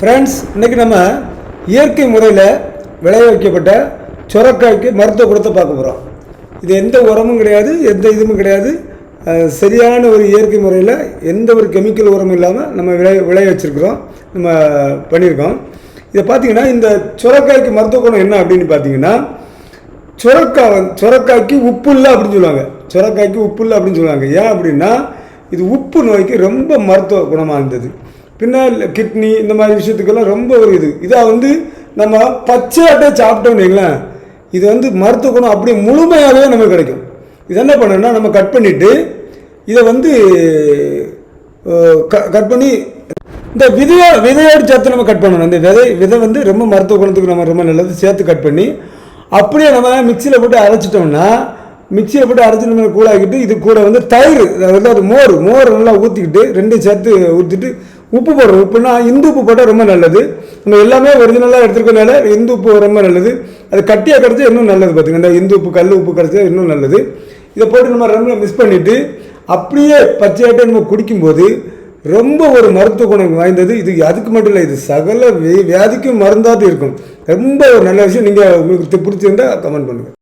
Friends, இன்றைக்கி நம்ம இயற்கை முறையில் விளைய வைக்கப்பட்ட சுரக்காய்க்கு மருத்துவ குணத்தை பார்க்க போகிறோம். இது எந்த உரமும் கிடையாது, எந்த இதுவும் கிடையாது. சரியான ஒரு இயற்கை முறையில் எந்த ஒரு கெமிக்கல் உரமும் இல்லாமல் நம்ம விளைய வச்சுருக்கிறோம், நம்ம பண்ணியிருக்கோம். இதை பார்த்திங்கன்னா இந்த சுரக்காய்க்கு மருத்துவ குணம் என்ன அப்படின்னு பார்த்தீங்கன்னா, சுரக்காய்க்கு உப்பு இல்லை அப்படின்னு சொல்லுவாங்க. சுரக்காய்க்கு உப்பு இல்லை அப்படின்னு சொல்லுவாங்க. ஏன் அப்படின்னா இது உப்பு நோய்க்கு ரொம்ப மருத்துவ குணமாக இருந்தது. பின்னால் கிட்னி இந்த மாதிரி விஷயத்துக்கெல்லாம் ரொம்ப ஒரு இதாக நம்ம பச்சையாட்டை சாப்பிட்டோம்னு வைங்களேன், இது மருத்துவ குணம் அப்படியே முழுமையாகவே நமக்கு கிடைக்கும். இது என்ன பண்ணணும்னா, நம்ம கட் பண்ணிவிட்டு இதை கட் பண்ணி இந்த விதையோடு சேர்த்து நம்ம கட் பண்ணணும். இந்த விதை ரொம்ப மருத்துவ குணத்துக்கு நம்ம ரொம்ப நல்லது. சேர்த்து கட் பண்ணி அப்படியே நம்ம மிக்சியில் போட்டு அரைச்சிட்டோம்னா, மிக்சியில் போட்டு அரைச்சி நம்ம கூழாக்கிட்டு இது கூட தயிர், அதாவது மோர் நல்லா ஊற்றிக்கிட்டு ரெண்டையும் சேர்த்து ஊற்றிட்டு உப்பு போடுறோம். உப்புனா இந்து உப்பு போட்டால் ரொம்ப நல்லது. நம்ம எல்லாமே ஒரிஜினலாக எடுத்துருக்கனால இந்து உப்பு ரொம்ப நல்லது. அது கட்டியாக கிடச்சா இன்னும் நல்லது. பார்த்துங்க, இந்த இந்து உப்பு கல் உப்பு கிடச்சா இன்னும் நல்லது. இதை போட்டு நம்ம ரொம்ப மிக்ஸ் பண்ணிவிட்டு அப்படியே பச்சையாட்டை நம்ம குடிக்கும்போது ரொம்ப ஒரு மருத்துவ குணம் வாய்ந்தது. இது அதுக்கு மட்டும் இல்லை, இது சகல வியாதிக்கும் மருந்தாக இருக்கும். ரொம்ப ஒரு நல்ல விஷயம். நீங்கள் உங்களுக்கு பிடிச்சிருந்தால் கமெண்ட் பண்ணுங்கள்.